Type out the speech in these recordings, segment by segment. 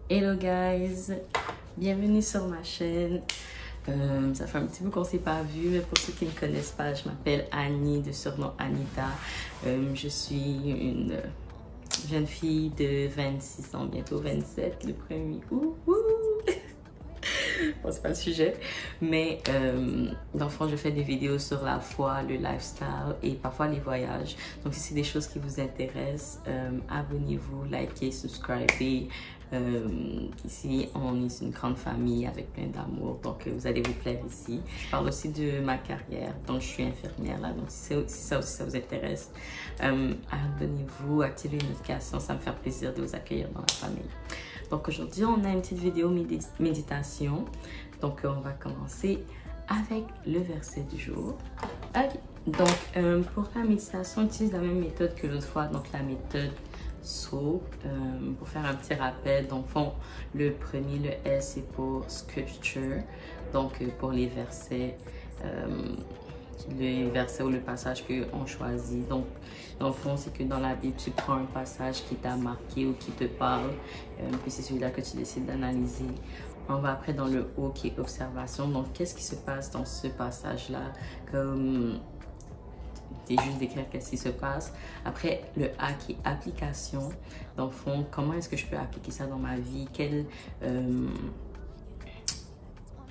Hello guys, bienvenue sur ma chaîne. Ça fait un petit bout qu'on ne s'est pas vu, mais pour ceux qui ne me connaissent pas, je m'appelle Annie, de surnom Anita. Je suis une jeune fille de 26 ans, bientôt 27, le 1er août. Bon, c'est pas le sujet, mais dans le fond, je fais des vidéos sur la foi, le lifestyle et parfois les voyages. Donc, si c'est des choses qui vous intéressent, abonnez-vous, likez, subscribez. Ici, on est une grande famille avec plein d'amour, donc vous allez vous plaire ici. Je parle aussi de ma carrière, donc je suis infirmière là, donc si ça aussi ça vous intéresse, abonnez-vous, activez les notifications, ça me fait plaisir de vous accueillir dans la famille. Donc aujourd'hui, on a une petite vidéo méditation. Donc on va commencer avec le verset du jour. Ok. Donc pour la méditation, on utilise la même méthode que l'autre fois, donc la méthode SOAP. Pour faire un petit rappel, donc le premier, le S, c'est pour scripture, donc pour les versets. Le verset ou le passage qu'on choisit. Donc, dans le fond, c'est que dans la Bible, tu prends un passage qui t'a marqué ou qui te parle, puis c'est celui-là que tu décides d'analyser. On va après dans le O qui est observation. Donc, qu'est-ce qui se passe dans ce passage-là? Comme c'est juste d'écrire qu'est-ce qui se passe. Après, le A qui est application. Dans le fond, comment est-ce que je peux appliquer ça dans ma vie?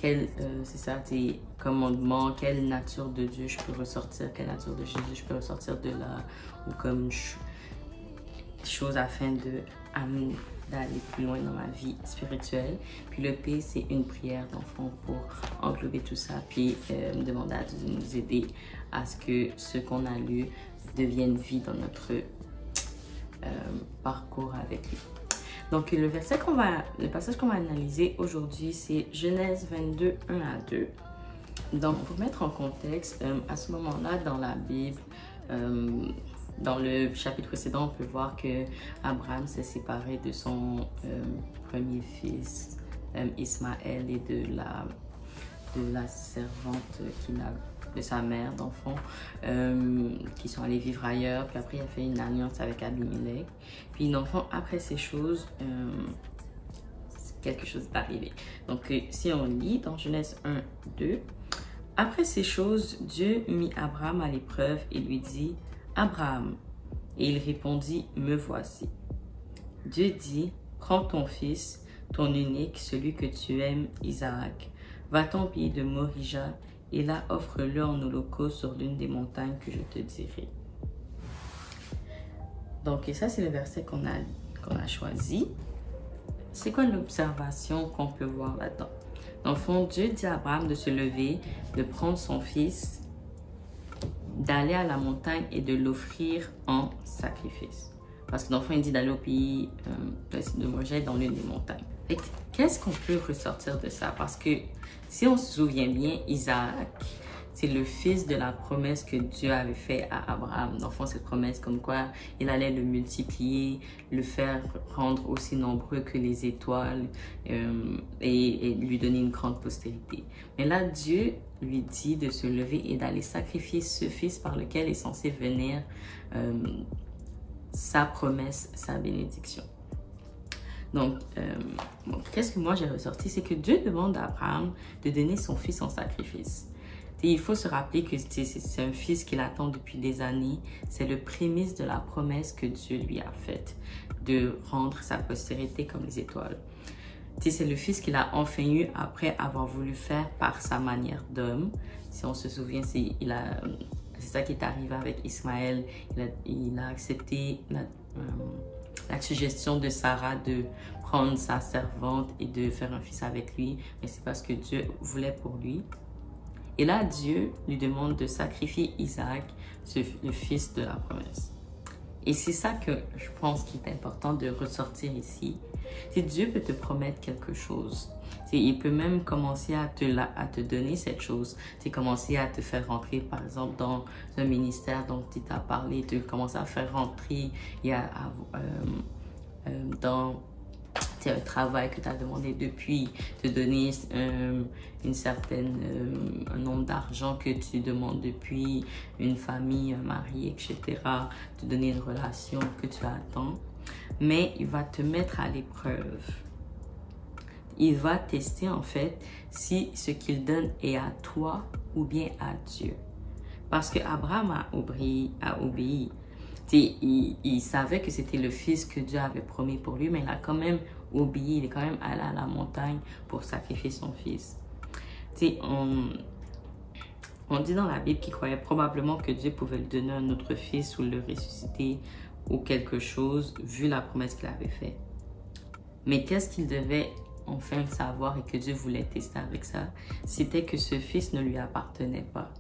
C'est ça, des commandements, quelle nature de Dieu je peux ressortir, quelle nature de Jésus je peux ressortir de là, ou comme chose afin d'aller plus loin dans ma vie spirituelle. Puis le P, c'est une prière d'enfant pour englober tout ça, puis demander à Dieu de nous aider à ce que ce qu'on a lu devienne vie dans notre parcours avec lui. Donc, le passage qu'on va analyser aujourd'hui, c'est Genèse 22, 1 à 2. Donc, pour mettre en contexte, à ce moment-là, dans la Bible, dans le chapitre précédent, on peut voir que Abraham s'est séparé de son premier fils, Ismaël, et de la servante de sa mère, d'enfant, qui sont allés vivre ailleurs. Puis après, il a fait une alliance avec Abimelech. Puis, d'enfant, après ces choses, quelque chose est arrivé. Donc, si on lit dans Genèse 1, 2, après ces choses, Dieu mit Abraham à l'épreuve et lui dit, Abraham. Et il répondit, me voici. Dieu dit, prends ton fils, ton unique, celui que tu aimes, Isaac. Va-t'en au pays de Morija, et là offre-le en holocauste sur l'une des montagnes que je te dirai. Donc, et ça, c'est le verset qu'on a choisi. C'est quoi l'observation qu'on peut voir là-dedans? Dans le fond, Dieu dit à Abraham de se lever, de prendre son fils, d'aller à la montagne et de l'offrir en sacrifice. Parce que dans le fond, il dit d'aller au pays de Morija, dans l'une des montagnes. Et qu'est-ce qu'on peut ressortir de ça? Parce que si on se souvient bien, Isaac, c'est le fils de la promesse que Dieu avait fait à Abraham. Dans le fond, cette promesse comme quoi il allait le multiplier, le faire rendre aussi nombreux que les étoiles et lui donner une grande postérité. Mais là, Dieu lui dit de se lever et d'aller sacrifier ce fils par lequel est censé venir sa promesse, sa bénédiction. Donc, qu'est-ce que moi j'ai ressorti? C'est que Dieu demande à Abraham de donner son fils en sacrifice. Et il faut se rappeler que c'est un fils qu'il attend depuis des années. C'est le prémisse de la promesse que Dieu lui a faite de rendre sa postérité comme les étoiles. C'est le fils qu'il a enfin eu après avoir voulu faire par sa manière d'homme. Si on se souvient, c'est ça qui est arrivé avec Ismaël. Il a accepté la suggestion de Sarah de prendre sa servante et de faire un fils avec lui, mais c'est parce que Dieu voulait pour lui. Et là, Dieu lui demande de sacrifier Isaac, le fils de la promesse. Et c'est ça que je pense qu'il est important de ressortir ici. Si Dieu peut te promettre quelque chose, il peut même commencer à te donner cette chose. Commencer à te faire rentrer, par exemple, dans un ministère dont il t'a parlé, de commencer à faire rentrer dans un travail que tu as demandé depuis, te donner un nombre d'argent que tu demandes depuis, une famille, un mari, etc. Te donner une relation que tu attends. Mais il va te mettre à l'épreuve. il va tester en fait si ce qu'il donne est à toi ou bien à Dieu. Parce que Abraham a obéi. Il savait que c'était le fils que Dieu avait promis pour lui, mais il a quand même obéi. Il est quand même allé à la montagne pour sacrifier son fils. On dit dans la Bible qu'il croyait probablement que Dieu pouvait lui donner un autre fils ou le ressusciter ou quelque chose, vu la promesse qu'il avait faite. Mais qu'est-ce qu'il devait enfin savoir et que Dieu voulait tester avec ça? C'était que ce fils ne lui appartenait pas.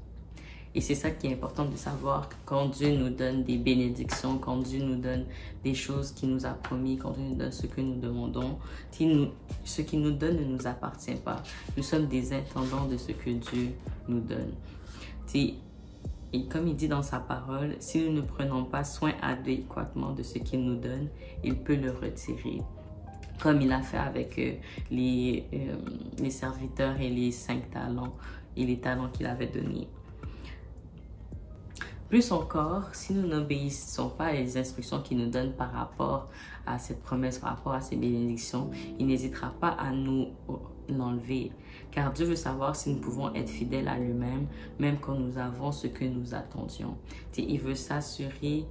Et c'est ça qui est important de savoir, quand Dieu nous donne des bénédictions, quand Dieu nous donne des choses qu'il nous a promis, quand Dieu nous donne ce que nous demandons, ce qu'il nous donne ne nous appartient pas. Nous sommes des intendants de ce que Dieu nous donne. Et comme il dit dans sa parole, si nous ne prenons pas soin adéquatement de ce qu'il nous donne, il peut le retirer. Comme il a fait avec les serviteurs et les 5 talents et les talents qu'il avait donnés. Plus encore, si nous n'obéissons pas aux instructions qu'il nous donne par rapport à cette promesse, par rapport à ces bénédictions, il n'hésitera pas à nous l'enlever. Car Dieu veut savoir si nous pouvons être fidèles à lui-même, même quand nous avons ce que nous attendions. Il veut s'assurer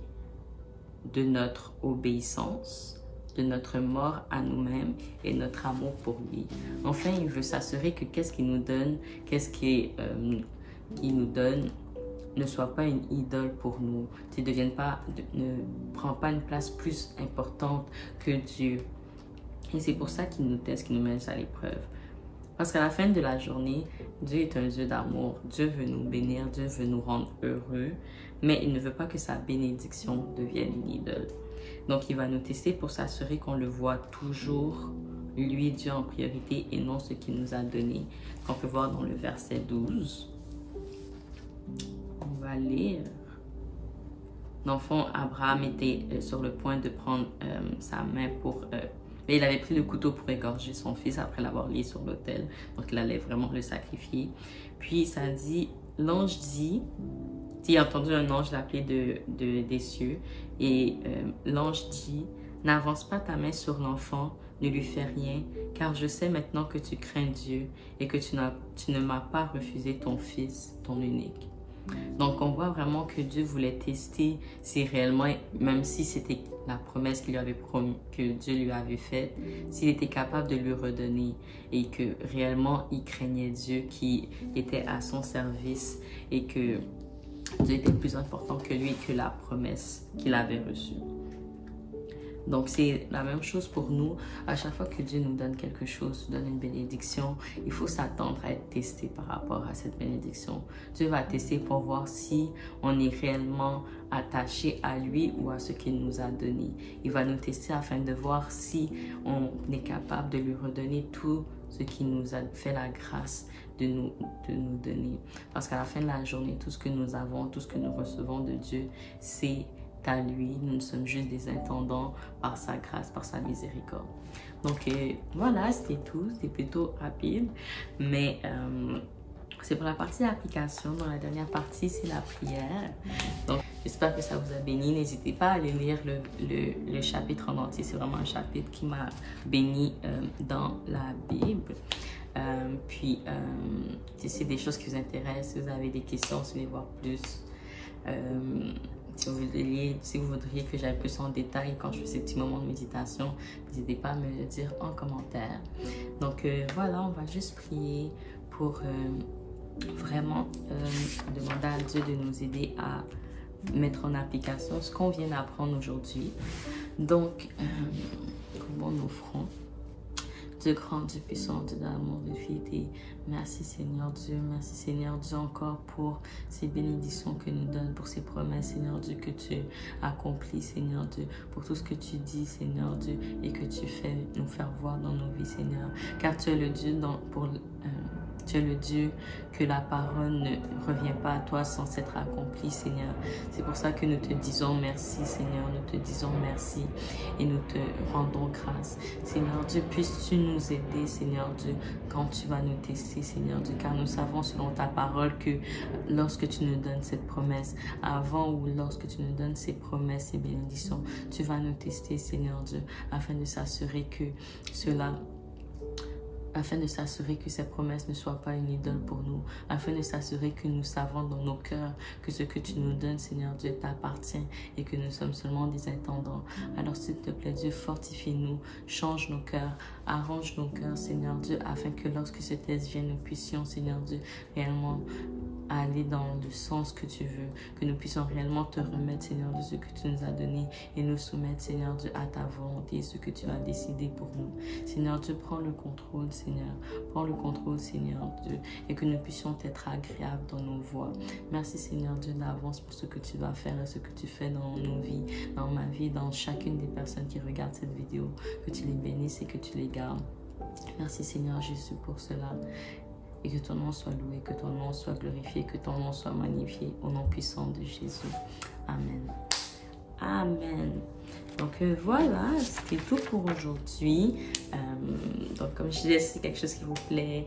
de notre obéissance, de notre mort à nous-mêmes et notre amour pour lui. Enfin, il veut s'assurer que qu'est-ce qu'il nous donne, qu'il nous donne, ne soit pas une idole pour nous, ne prend pas une place plus importante que Dieu. Et c'est pour ça qu'il nous teste, qu'il nous met à l'épreuve. Parce qu'à la fin de la journée, Dieu est un Dieu d'amour. Dieu veut nous bénir, Dieu veut nous rendre heureux, mais il ne veut pas que sa bénédiction devienne une idole. Donc, il va nous tester pour s'assurer qu'on le voit toujours, lui, Dieu en priorité, et non ce qu'il nous a donné, qu'on peut voir dans le verset 12. On va lire. Dans le fond, Abraham était sur le point de prendre sa main pour... mais il avait pris le couteau pour égorger son fils après l'avoir lié sur l'autel. Donc, il allait vraiment le sacrifier. Puis, ça dit... L'ange dit... Il a entendu un ange l'appeler des cieux. Et l'ange dit... N'avance pas ta main sur l'enfant, ne lui fais rien, car je sais maintenant que tu crains Dieu et que tu ne m'as pas refusé ton fils, ton unique. Donc, on voit vraiment que Dieu voulait tester si réellement, même si c'était la promesse qu'il lui avait promis, que Dieu lui avait faite, s'il était capable de lui redonner et que réellement, il craignait Dieu qui était à son service et que Dieu était plus important que lui et que la promesse qu'il avait reçue. Donc, c'est la même chose pour nous. À chaque fois que Dieu nous donne quelque chose, nous donne une bénédiction, il faut s'attendre à être testé par rapport à cette bénédiction. Dieu va tester pour voir si on est réellement attaché à lui ou à ce qu'il nous a donné. Il va nous tester afin de voir si on est capable de lui redonner tout ce qu'il nous a fait la grâce de nous donner. Parce qu'à la fin de la journée, tout ce que nous avons, tout ce que nous recevons de Dieu, c'est à lui. Nous sommes juste des intendants par sa grâce, par sa miséricorde. Donc voilà, c'était tout. C'était plutôt rapide. Mais c'est pour la partie application. Dans la dernière partie, c'est la prière. Donc j'espère que ça vous a béni. N'hésitez pas à aller lire le chapitre en entier. C'est vraiment un chapitre qui m'a béni dans la Bible. Puis si c'est des choses qui vous intéressent, si vous avez des questions, si vous voulez voir plus, si vous voudriez que j'aille plus en détail quand je fais ces petits moments de méditation, n'hésitez pas à me le dire en commentaire. Donc voilà, on va juste prier pour vraiment demander à Dieu de nous aider à mettre en application ce qu'on vient d'apprendre aujourd'hui. Donc, comment nous ferons? Dieu grand, Dieu puissant, Dieu d'amour, de fidélité. Merci Seigneur Dieu, merci Seigneur Dieu encore pour ces bénédictions que nous donnes, pour ces promesses Seigneur Dieu que tu accomplis Seigneur Dieu, pour tout ce que tu dis Seigneur Dieu et que tu fais nous faire voir dans nos vies Seigneur. Car tu es le Dieu tu es le Dieu que la parole ne revient pas à toi sans s'être accomplie, Seigneur. C'est pour ça que nous te disons merci, Seigneur. Nous te disons merci et nous te rendons grâce. Seigneur Dieu, puisses-tu nous aider, Seigneur Dieu, quand tu vas nous tester, Seigneur Dieu, car nous savons selon ta parole que lorsque tu nous donnes cette promesse, avant ou lorsque tu nous donnes ces promesses et bénédictions, tu vas nous tester, Seigneur Dieu, afin de s'assurer que cela afin de s'assurer que ces promesses ne soient pas une idole pour nous, afin de s'assurer que nous savons dans nos cœurs que ce que tu nous donnes, Seigneur Dieu, t'appartient et que nous sommes seulement des intendants. Alors, s'il te plaît, Dieu, fortifie-nous, change nos cœurs, arrange nos cœurs, Seigneur Dieu, afin que lorsque ce test vienne, nous puissions, Seigneur Dieu, réellement aller dans le sens que tu veux, que nous puissions réellement te remettre, Seigneur, de ce que tu nous as donné et nous soumettre, Seigneur Dieu, à ta volonté, ce que tu as décidé pour nous. Seigneur Dieu, prends le contrôle, Seigneur. Prends le contrôle, Seigneur Dieu, et que nous puissions être agréables dans nos voies. Merci, Seigneur Dieu, d'avance pour ce que tu vas faire et ce que tu fais dans nos vies, dans ma vie, dans chacune des personnes qui regardent cette vidéo. Que tu les bénisses et que tu les gardes. Merci, Seigneur Jésus, pour cela. Et que ton nom soit loué, que ton nom soit glorifié, que ton nom soit magnifié au nom puissant de Jésus. Amen. Amen. Donc voilà, c'était tout pour aujourd'hui. Donc comme je disais, si c'est quelque chose qui vous plaît,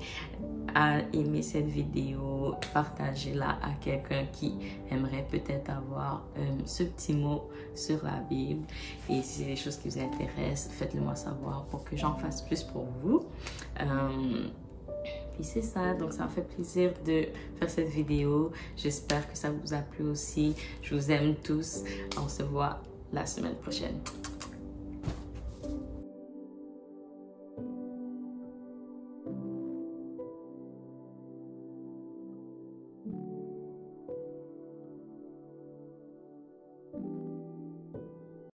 à aimer cette vidéo, partagez-la à quelqu'un qui aimerait peut-être avoir ce petit mot sur la Bible. Et si c'est des choses qui vous intéressent, faites-le moi savoir pour que j'en fasse plus pour vous. Et c'est ça, donc ça m'a fait plaisir de faire cette vidéo. J'espère que ça vous a plu aussi. Je vous aime tous. On se voit la semaine prochaine.